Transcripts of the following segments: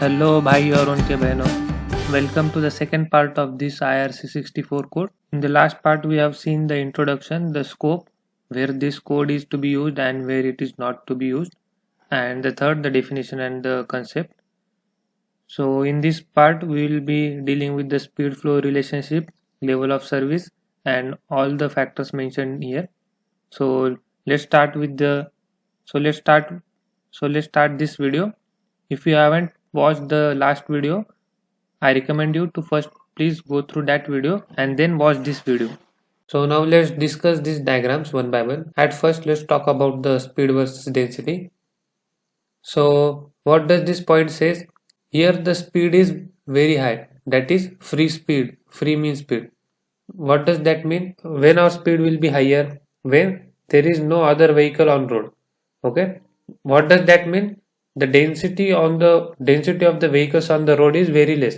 Hello भाई और उनके बहनों, welcome to the second part of this IRC64 code. In the last part we have seen the introduction, the scope, where this code is to be used and where it is not to be used, and the third, the definition and the concept. So in this part we will be dealing with the speed flow relationship, level of service, and all the factors mentioned here. So let's start with the so let's start this video. If you haven't watched the last video, I recommend you to first please go through that video and then watch this video. So now let's discuss these diagrams one by one. At first, let's talk about the speed versus density. So what does this point says? Here the speed is very high, that is free speed. Free means speed. What does that mean? When our speed will be higher? When there is no other vehicle on road. Okay. What does that mean? The density of the vehicles on the road is very less.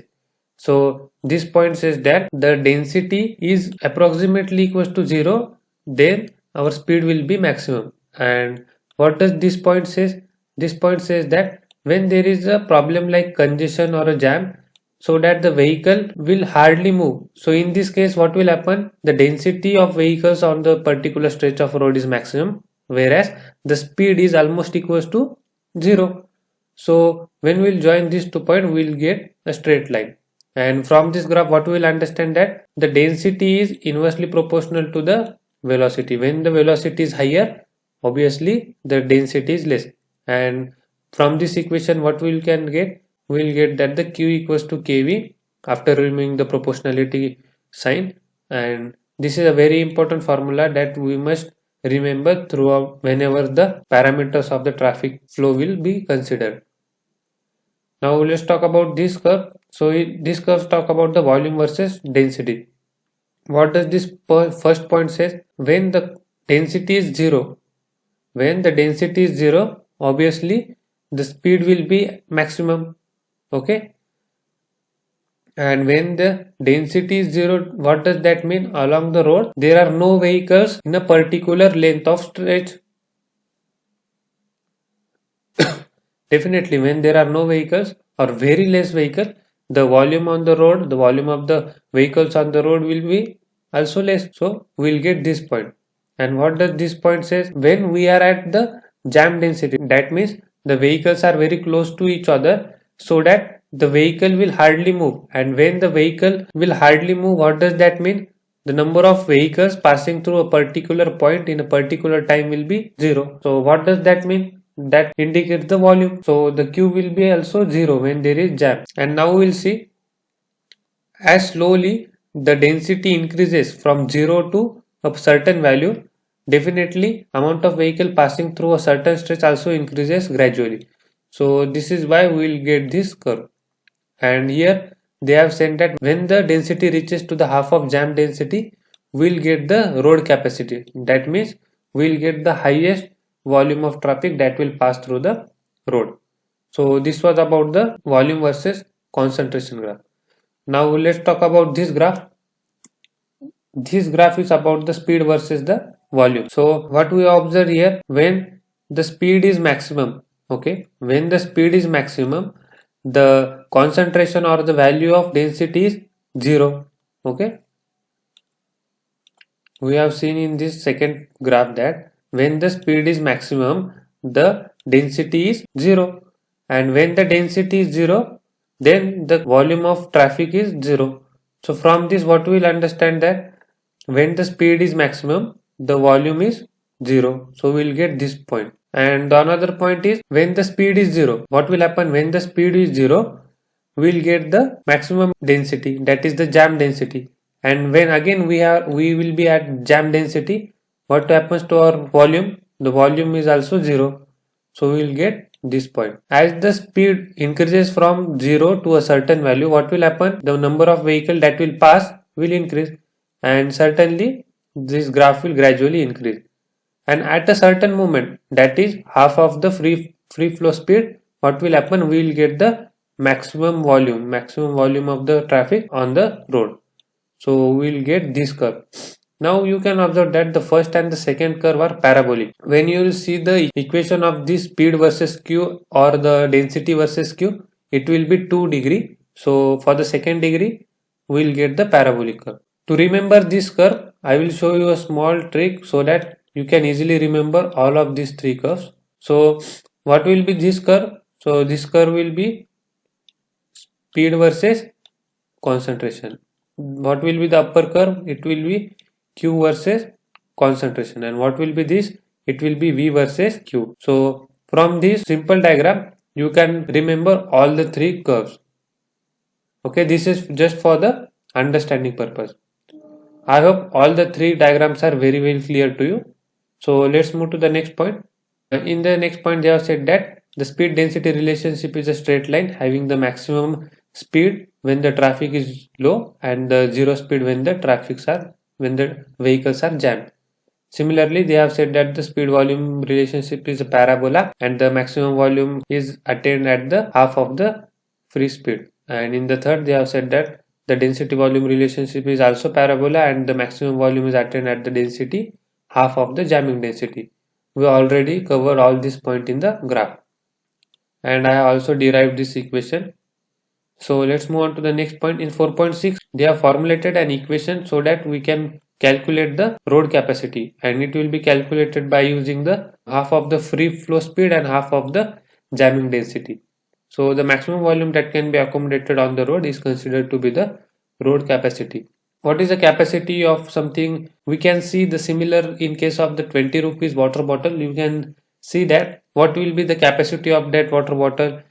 So this point says that the density is approximately equals to 0, then our speed will be maximum. And what does this point says? This point says that when there is a problem like congestion or a jam, so that the vehicle will hardly move. So in this case, what will happen? The density of vehicles on the particular stretch of road is maximum, whereas the speed is almost equals to 0. So when we'll join these 2 points, we'll get a straight line. And from this graph, what we will understand that the density is inversely proportional to the velocity. When the velocity is higher, obviously the density is less. And from this equation, what we can get? We will get that the Q equals to KV after removing the proportionality sign. And this is a very important formula that we must remember throughout whenever the parameters of the traffic flow will be considered. Now let's talk about this curve. So this curve talk about the volume versus density. What does this first point says? When the density is 0, obviously the speed will be maximum. Okay. And when the density is 0, what does that mean? Along the road, there are no vehicles in a particular length of stretch. Definitely, when there are no vehicles or very less vehicle, the volume on the road, the volume of the vehicles on the road will be also less. So we'll get this point. And what does this point says? When we are at the jam density, that means the vehicles are very close to each other, so that the vehicle will hardly move. And when the vehicle will hardly move, what does that mean? The number of vehicles passing through a particular point in a particular time will be 0. So what does that mean? That indicates the volume. So the Q will be also 0 when there is jam. And now we'll see as slowly the density increases from 0 to a certain value, definitely amount of vehicle passing through a certain stretch also increases gradually. So this is why we will get this curve. And here they have said that when the density reaches to the half of jam density, we'll get the road capacity. That means we'll get the highest volume of traffic that will pass through the road. So this was about the volume versus concentration graph. Now let's talk about this graph. This graph is about the speed versus the volume. So what we observe here, when the speed is maximum, okay, when the speed is maximum, the concentration or the value of density is 0. Okay, we have seen in this second graph that when the speed is maximum, the density is 0, and when the density is 0, then the volume of traffic is 0. So from this, what we will understand that when the speed is maximum, the volume is 0. So we will get this point. And the another point is when the speed is 0, what will happen? When the speed is 0, we will get the maximum density, that is the jam density. And when again we will be at jam density, what happens to our volume? The volume is also 0. So we will get this point. As the speed increases from 0 to a certain value, what will happen? The number of vehicle that will pass will increase, and certainly this graph will gradually increase. And at a certain moment, that is half of the free flow speed, what will happen? We will get the maximum volume of the traffic on the road. So we will get this curve. Now you can observe that the first and the second curve are parabolic. When you will see the equation of this speed versus Q or the density versus Q, it will be 2 degree. So for the second degree, we will get the parabolic curve. To remember this curve, I will show you a small trick so that you can easily remember all of these three curves. So what will be this curve? So this curve will be speed versus concentration. What will be the upper curve? It will be Q versus concentration. And what will be this? It will be V versus Q. So from this simple diagram, you can remember all the three curves. Okay, this is just for the understanding purpose. I hope all the three diagrams are very well clear to you. So let's move to the next point. In the next point, they have said that the speed density relationship is a straight line having the maximum speed when the traffic is low and the zero speed when the vehicles are jammed. Similarly, they have said that the speed volume relationship is a parabola and the maximum volume is attained at the half of the free speed. And in the third, they have said that the density volume relationship is also parabola and the maximum volume is attained at the density half of the jamming density. We already covered all this point in the graph, and I also derived this equation. So let's move on to the next point. In 4.6, they have formulated an equation so that we can calculate the road capacity, and it will be calculated by using the half of the free flow speed and half of the jamming density. So the maximum volume that can be accommodated on the road is considered to be the road capacity. What is the capacity of something? We can see the similar in case of the 20 rupees water bottle. You can see that what will be the capacity of that water bottle.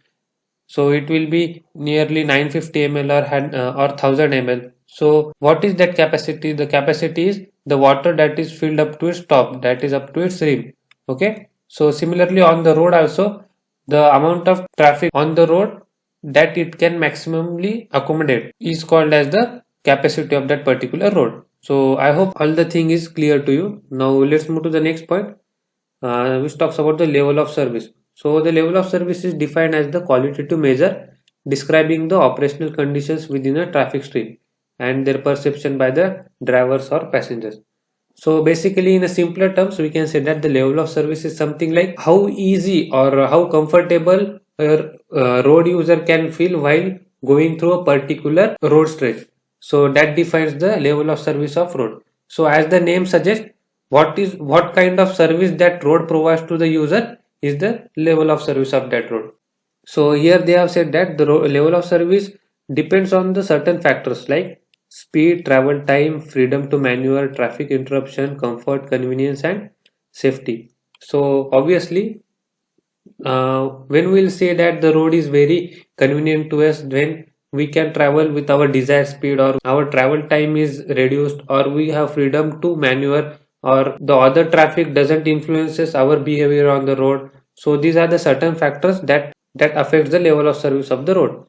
So it will be nearly 950 ml or 1000 ml. So what is that capacity? The capacity is the water that is filled up to its top, that is up to its rim. Okay. So similarly on the road also, the amount of traffic on the road that it can maximally accommodate is called as the capacity of that particular road. So I hope all the thing is clear to you. Now let's move to the next point, which talks about the level of service. So the level of service is defined as the qualitative measure describing the operational conditions within a traffic stream and their perception by the drivers or passengers. So basically, in a simpler terms, we can say that the level of service is something like how easy or how comfortable a road user can feel while going through a particular road stretch. So that defines the level of service of road. So as the name suggests, what kind of service that road provides to the user is the level of service of that road. So here they have said that the level of service depends on the certain factors like speed, travel time, freedom to maneuver, traffic interruption, comfort, convenience, and safety. So obviously, when we'll say that the road is very convenient to us, when we can travel with our desired speed or our travel time is reduced or we have freedom to maneuver or the other traffic doesn't influences our behavior on the road. So these are the certain factors that affects the level of service of the road.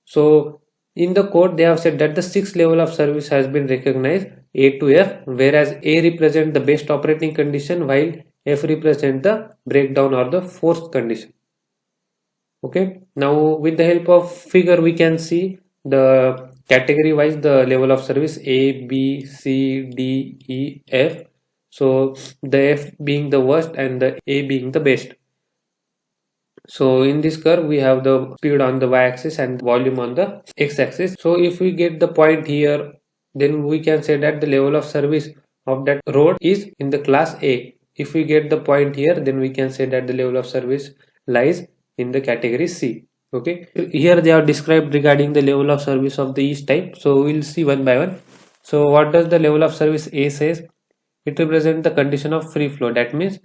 So in the code they have said that the sixth level of service has been recognized, A to F, whereas A represent the best operating condition while F represent the breakdown or the forced condition. Okay, now with the help of figure we can see the category wise the level of service A, B, C, D, E, F. So the F being the worst and the A being the best. So in this curve we have the speed on the y-axis and volume on the x-axis. So if we get the point here, then we can say that the level of service of that road is in the class A. If we get the point here, then we can say that the level of service lies in the category C. Okay, here they are described regarding the level of service of the each type. So we'll see one by one. So what does the level of service A says? It represents the condition of free flow. That means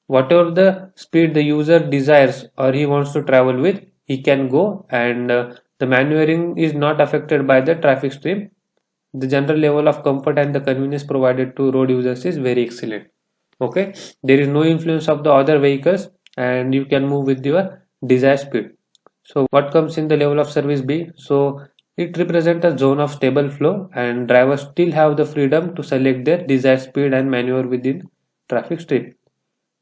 whatever the speed the user desires or he wants to travel with, he can go, and the maneuvering is not affected by the traffic stream. The general level of comfort and the convenience provided to road users is very excellent. Okay, there is no influence of the other vehicles and you can move with your desired speed. So what comes in the level of service B? So it represents a zone of stable flow and drivers still have the freedom to select their desired speed and maneuver within traffic stream.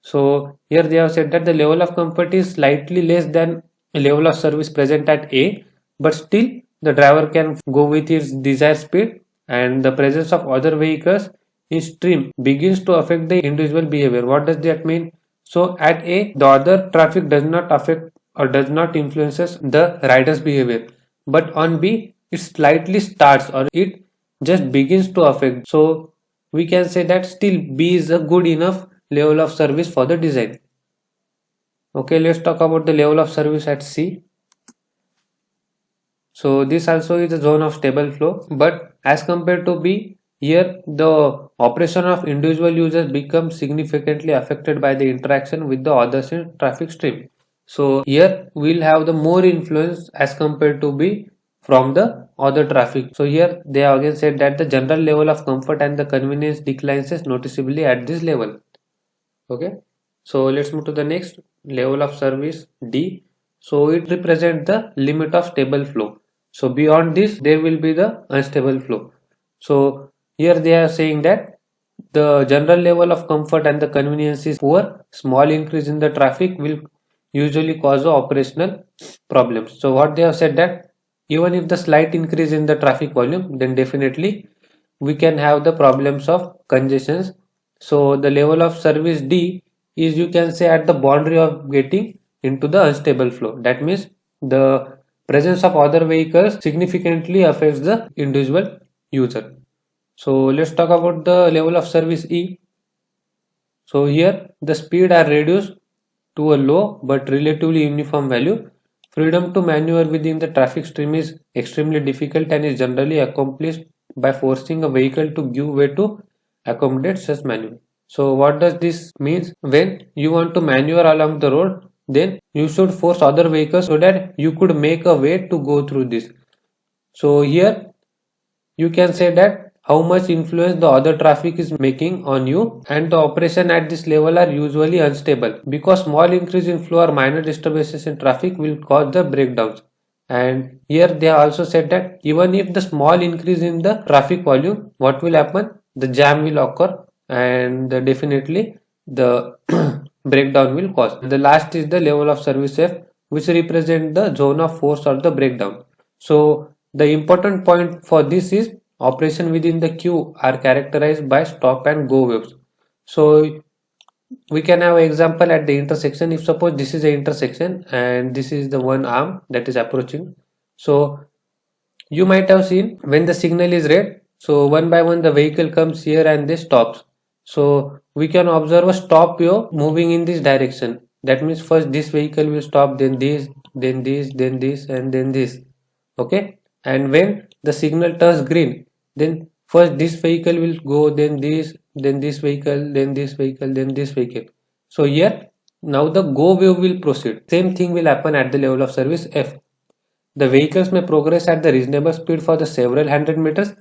So here they have said that the level of comfort is slightly less than the level of service present at A, but still the driver can go with his desired speed, and the presence of other vehicles in stream begins to affect the individual behavior. What does that mean? So at A, the other traffic does not affect or does not influences the rider's behavior. But on B, it slightly starts or it just begins to affect. So we can say that still B is a good enough level of service for the design. Okay, let's talk about the level of service at C. So this also is a zone of stable flow, but as compared to B, here the operation of individual users becomes significantly affected by the interaction with the others in traffic stream. So here we'll have the more influence as compared to B from the other traffic. So here they have again said that the general level of comfort and the convenience declines noticeably at this level. Okay, so let's move to the next level of service D. So it represents the limit of stable flow. So beyond this there will be the unstable flow. So here they are saying that the general level of comfort and the convenience is poor. Small increase in the traffic will usually cause operational problems. So what they have said that even if the slight increase in the traffic volume, then definitely we can have the problems of congestions. So the level of service D is, you can say, at the boundary of getting into the unstable flow. That means the presence of other vehicles significantly affects the individual user. So let's talk about the level of service E. So here the speed are reduced to a low but relatively uniform value. Freedom to maneuver within the traffic stream is extremely difficult and is generally accomplished by forcing a vehicle to give way to accommodate such maneuver. So what does this mean? When you want to maneuver along the road, then you should force other vehicles so that you could make a way to go through this. So here you can say that how much influence the other traffic is making on you, and the operation at this level are usually unstable because small increase in flow or minor disturbances in traffic will cause the breakdowns. And here they also said that even if the small increase in the traffic volume, what will happen? The jam will occur, and definitely the breakdown will cause. The last is the level of service F, which represent the zone of force or the breakdown. So the important point for this is operation within the queue are characterized by stop and go waves. So we can have an example at the intersection. If suppose this is a intersection and this is the one arm that is approaching. So you might have seen when the signal is red, so one by one the vehicle comes here and they stops. So we can observe a stop wave moving in this direction. That means first this vehicle will stop, then this, then this, then this, and then this. Okay, and when the signal turns green, then first this vehicle will go, then this vehicle, then this vehicle, then this vehicle. So here now the go wave will proceed. Same thing will happen at the level of service F. The vehicles may progress at the reasonable speed for the several hundred meters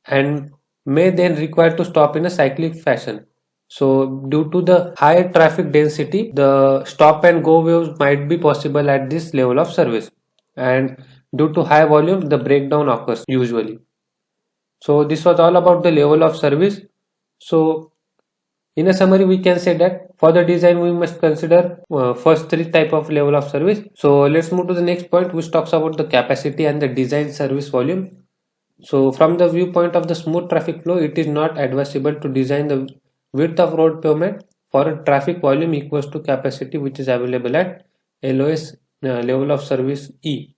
and may then require to stop in a cyclic fashion. So due to the high traffic density, the stop and go waves might be possible at this level of service, and due to high volume the breakdown occurs usually. So this was all about the level of service. So in a summary, we can say that for the design we must consider first three type of level of service. So let's move to the next point, which talks about the capacity and the design service volume. So from the viewpoint of the smooth traffic flow, it is not advisable to design the width of road pavement for a traffic volume equals to capacity which is available at LOS level of service E.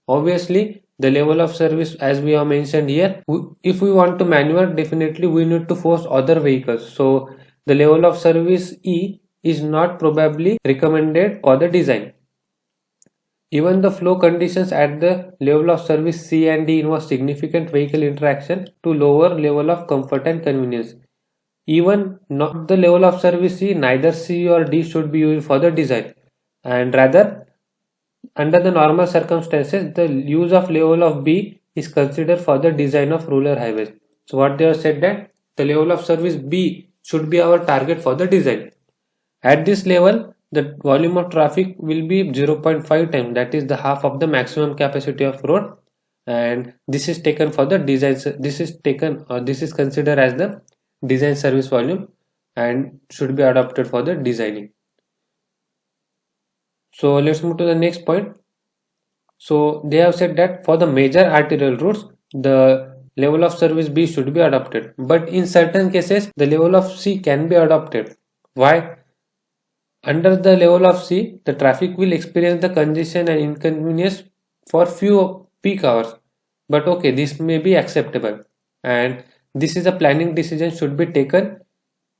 Obviously the level of service, as we have mentioned here, if we want to maneuver, definitely we need to force other vehicles. So the level of service E is not probably recommended for the design. Even the flow conditions at the level of service C and D involve significant vehicle interaction to lower level of comfort and convenience. Even not the level of service C, neither C or D should be used for the design, and rather under the normal circumstances the use of level of B is considered for the design of rural highways. So what they have said that the level of service B should be our target for the design. At this level the volume of traffic will be 0.5 times, that is the half of the maximum capacity of road, and this is taken for the design. This is considered as the design service volume and should be adopted for the designing. So let's move to the next point. So they have said that for the major arterial routes the level of service B should be adopted, but in certain cases the level of C can be adopted. Why? Under the level of C, the traffic will experience the congestion and inconvenience for few peak hours. But okay, this may be acceptable. And this is a planning decision should be taken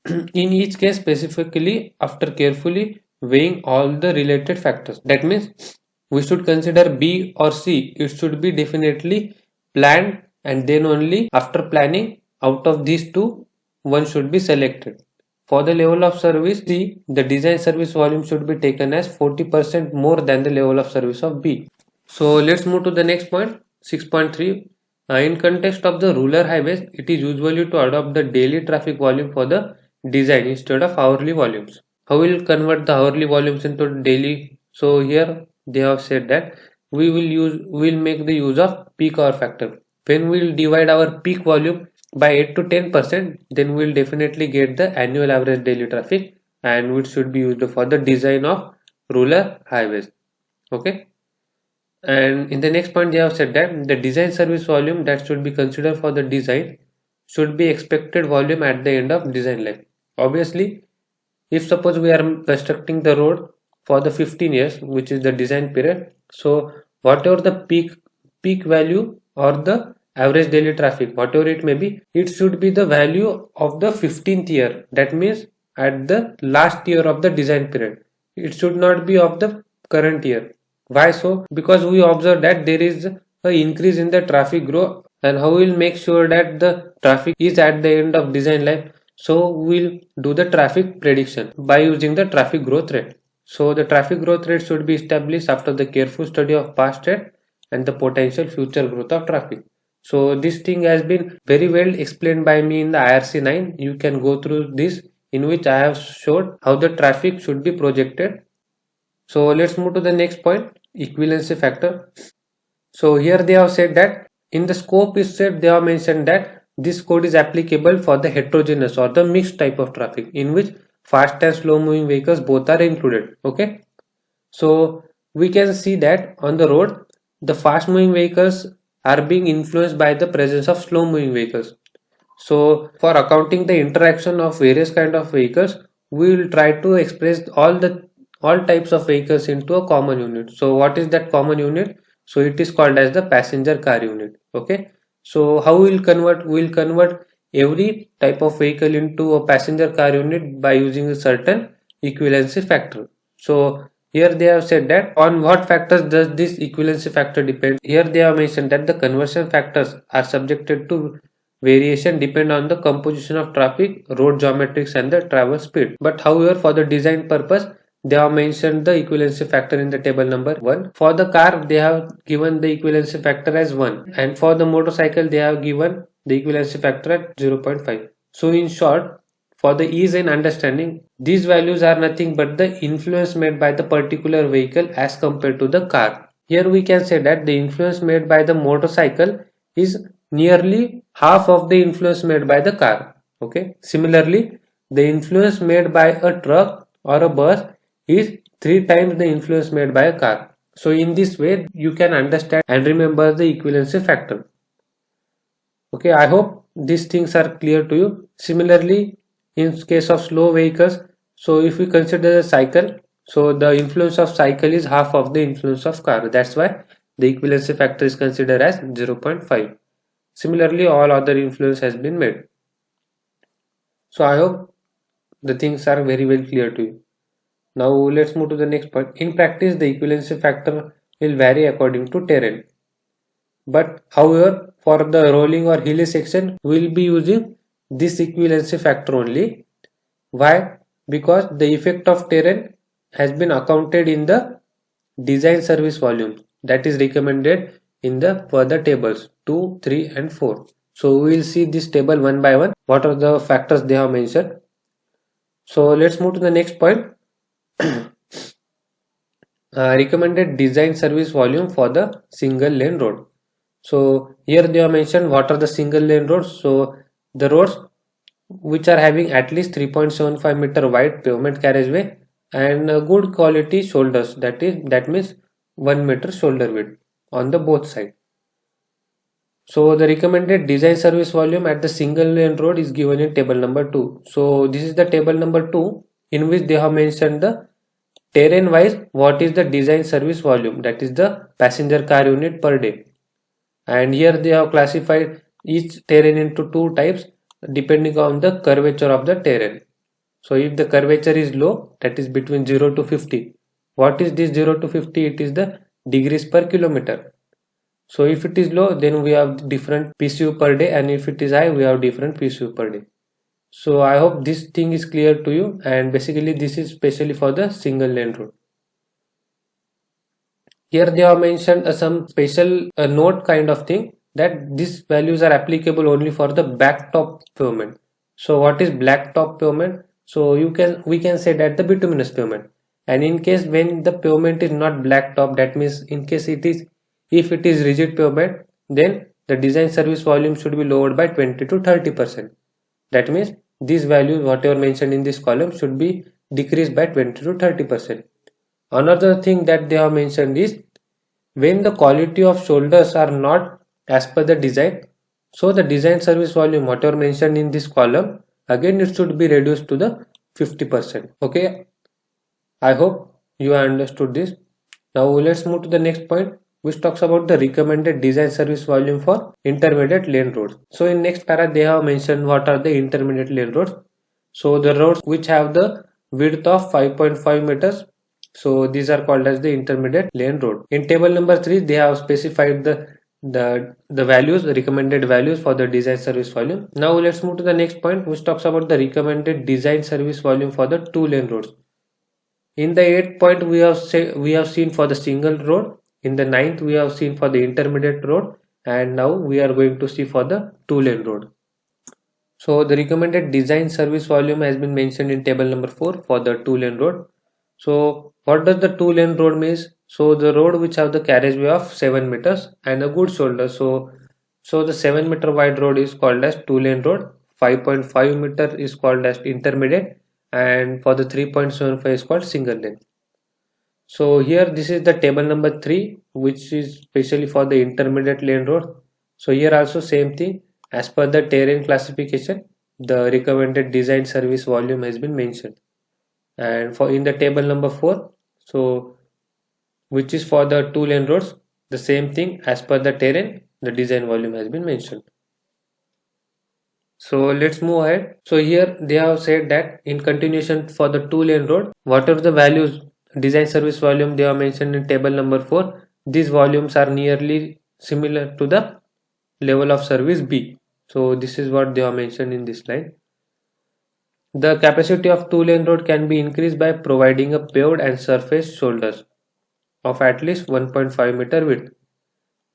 in each case specifically after carefully weighing all the related factors. That means we should consider B or C. It should be definitely planned, and then only after planning out of these two, one should be selected. For the level of service C, the design service volume should be taken as 40% more than the level of service of B. So let's move to the next point, 6.3. In context of the rural highways, it is usually to adopt the daily traffic volume for the design instead of hourly volumes. How will convert the hourly volumes into daily? So here they have said that we'll make the use of peak hour factor. When we'll divide our peak volume by 8 to 10%, then we'll definitely get the annual average daily traffic, and which should be used for the design of rural highways. Okay. And in the next point, they have said that the design service volume that should be considered for the design should be expected volume at the end of design life. Obviously, if suppose we are constructing the road for the 15 years, which is the design period, so whatever the peak value or the average daily traffic, whatever it may be, it should be the value of the 15th year. That means at the last year of the design period. It should not be of the current year. Why so? Because we observe that there is an increase in the traffic growth, and how we'll make sure that the traffic is at the end of design life. So we'll do the traffic prediction by using the traffic growth rate. So the traffic growth rate should be established after the careful study of past rate and the potential future growth of traffic. So this thing has been very well explained by me in the IRC 9. You can go through this, in which I have showed how the traffic should be projected. So let's move to the next point, equivalency factor. So here they have said that in the scope itself they have mentioned that this code is applicable for the heterogeneous or the mixed type of traffic, in which fast and slow moving vehicles both are included. Okay. So we can see that on the road the fast moving vehicles are being influenced by the presence of slow moving vehicles. So for accounting the interaction of various kind of vehicles, we will try to express all types of vehicles into a common unit. So what is that common unit? So it is called as the passenger car unit. Okay. So how we'll convert? We'll convert every type of vehicle into a passenger car unit by using a certain equivalency factor. So here they have said that on what factors does this equivalency factor depend? Here they have mentioned that the conversion factors are subjected to variation depend on the composition of traffic, road geometrics and the travel speed. But however, for the design purpose, they have mentioned the equivalency factor in the table number 1. For the car, they have given the equivalency factor as 1, and for the motorcycle, they have given the equivalency factor at 0.5. So in short, for the ease in understanding, these values are nothing but the influence made by the particular vehicle as compared to the car. Here we can say that the influence made by the motorcycle is nearly half of the influence made by the car. Okay. Similarly, the influence made by a truck or a bus is 3 times the influence made by a car. So in this way you can understand and remember the equivalency factor. Okay, I hope these things are clear to you. Similarly, in case of slow vehicles, so if we consider the cycle, so the influence of cycle is half of the influence of car. That's why the equivalency factor is considered as 0.5. Similarly, all other influence has been made. So I hope the things are very well clear to you. Now let's move to the next point. In practice, the equivalency factor will vary according to terrain. But however, for the rolling or hilly section, we will be using this equivalency factor only. Why? Because the effect of terrain has been accounted in the design service volume that is recommended in the further tables 2, 3 and 4. So we will see this table one by one. What are the factors they have mentioned? So let's move to the next point. Recommended design service volume for the single lane road. So here they have mentioned what are the single lane roads. So the roads which are having at least 3.75 meter wide pavement carriageway and good quality shoulders, that means 1 meter shoulder width on the both side. So the recommended design service volume at the single lane road is given in table number 2. So this is the table number 2, in which they have mentioned the terrain wise, what is the design service volume, that is the passenger car unit per day. And here they have classified each terrain into two types depending on the curvature of the terrain. So if the curvature is low, that is between 0 to 50. What is this 0 to 50? It is the degrees per kilometer. So if it is low, then we have different PCU per day, and if it is high, we have different PCU per day. So I hope this thing is clear to you, and basically this is specially for the single lane road. Here they have mentioned some special note kind of thing, that these values are applicable only for the blacktop pavement. So what is blacktop pavement? So we can say that the bituminous pavement. And in case when the pavement is not blacktop, that means in case if it is rigid pavement, then the design service volume should be lowered by 20 to 30%. That means these values whatever mentioned in this column should be decreased by 20 to 30%. Another thing that they have mentioned is when the quality of shoulders are not as per the design, so the design service volume whatever mentioned in this column, again it should be reduced to the 50%. Okay, I hope you understood this. Now let's move to the next point, which talks about the recommended design service volume for intermediate lane roads. So in next para they have mentioned what are the intermediate lane roads. So the roads which have the width of 5.5 meters, so these are called as the intermediate lane road. In table number 3 they have specified the values, the recommended values for the design service volume. Now let's move to the next point, which talks about the recommended design service volume for the two lane roads. In the 8th point we have seen for the single road, in the 9th we have seen for the intermediate road, and now we are going to see for the two lane road. So the recommended design service volume has been mentioned in table number 4 for the two lane road. So what does the two lane road means? So the road which have the carriageway of 7 meters and a good shoulder. So the 7 meter wide road is called as two lane road, 5.5 meter is called as intermediate, and for the 3.75 is called single lane. So here this is the table number 3, which is specially for the intermediate lane road. So here also same thing, as per the terrain classification, the recommended design service volume has been mentioned. And for in the table number 4, so which is for the two lane roads, the same thing, as per the terrain the design volume has been mentioned. So let's move ahead. So here they have said that in continuation for the two lane road, whatever the values design service volume they have mentioned in table number 4, these volumes are nearly similar to the level of service B. So this is what they have mentioned in this line. The capacity of two lane road can be increased by providing a paved and surface shoulders of at least 1.5 meter width.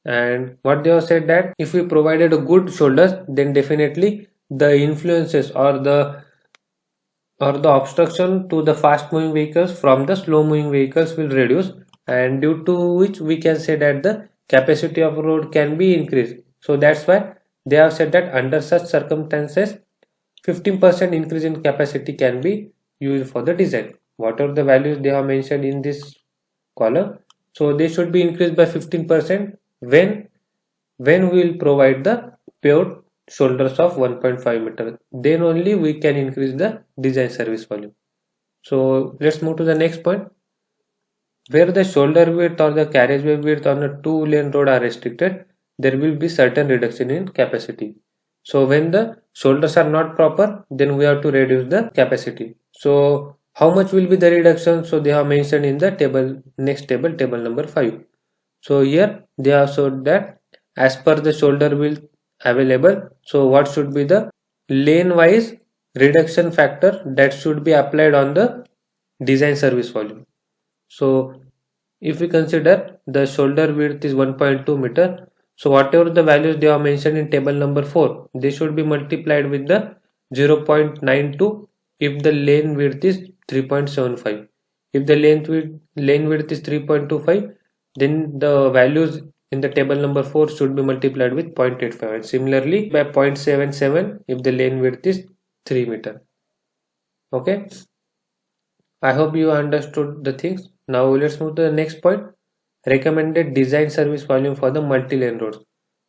And what they have said that if we provided a good shoulders, then definitely the influences or the obstruction to the fast moving vehicles from the slow moving vehicles will reduce, and due to which we can say that the capacity of road can be increased. So that's why they have said that under such circumstances 15% increase in capacity can be used for the design. What are the values they have mentioned in this column? So they should be increased by 15% when we will provide the paved shoulders of 1.5 meter, then only we can increase the design service volume. So let's move to the next point, where the shoulder width or the carriageway width on a two lane road are restricted, there will be certain reduction in capacity. So when the shoulders are not proper, then we have to reduce the capacity. So how much will be the reduction? So they have mentioned in the table, next table, table number 5. So here they have showed that as per the shoulder width available, so what should be the lane wise reduction factor that should be applied on the design service volume. So if we consider the shoulder width is 1.2 meter, so whatever the values they are mentioned in table number 4, they should be multiplied with the 0.92 if the lane width is 3.75. If the lane width is 3.25, then the values in the table number 4 should be multiplied with 0.85, and similarly by 0.77 if the lane width is 3 meter. Okay, I hope you understood the things. Now let's move to the next point, recommended design service volume for the multi-lane roads.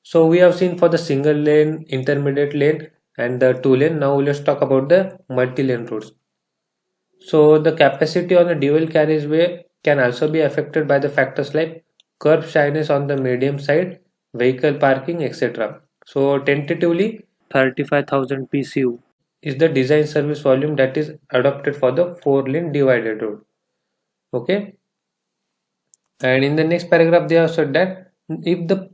So we have seen for the single lane, intermediate lane and the two lane. Now let's talk about the multi-lane roads. So the capacity on the dual carriageway can also be affected by the factors like curb shyness on the medium side, vehicle parking, etc. So tentatively 35,000 PCU is the design service volume that is adopted for the 4-lane divided road. Okay, and in the next paragraph they have said that if the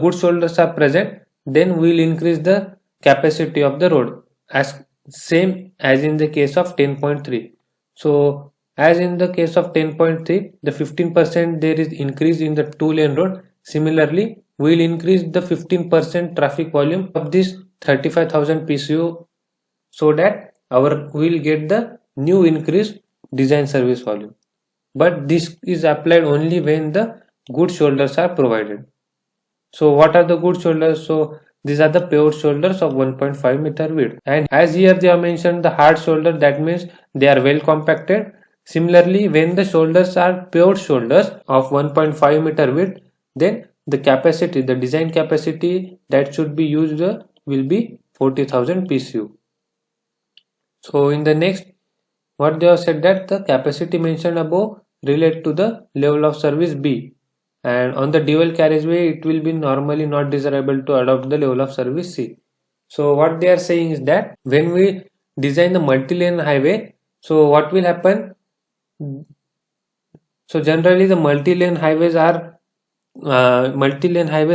good shoulders are present, then we'll increase the capacity of the road as same as in the case of 10.3. So as in the case of 10.3, the 15% there is increase in the 2-lane road. Similarly, we'll increase the 15% traffic volume of this 35,000 PCU so that our we'll get the new increased design service volume. But this is applied only when the good shoulders are provided. So what are the good shoulders? So these are the paved shoulders of 1.5 meter width, and as here they have mentioned the hard shoulder, that means they are well compacted. Similarly, when the shoulders are paved shoulders of 1.5 meter width, then the capacity, the design capacity that should be used will be 40,000 PCU. So in the next, what they have said that the capacity mentioned above relate to the level of service B, and on the dual carriageway it will be normally not desirable to adopt the level of service C. So what they are saying is that when we design the multi-lane highway, so what will happen? So generally the multi-lane highways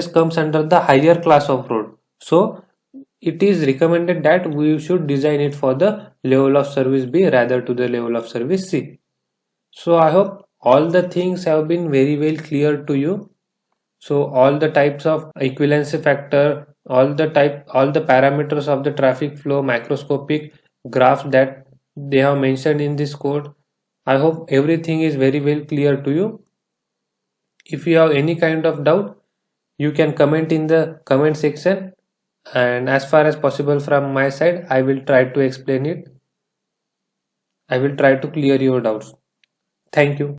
comes under the higher class of road. So it is recommended that we should design it for the level of service B rather to the level of service C. So I hope all the things have been very well clear to you. So all the types of equivalency factor, all the parameters of the traffic flow, macroscopic graphs that they have mentioned in this code. I hope everything is very well clear to you. If you have any kind of doubt, you can comment in the comment section, and as far as possible from my side, I will try to explain it. I will try to clear your doubts. Thank you.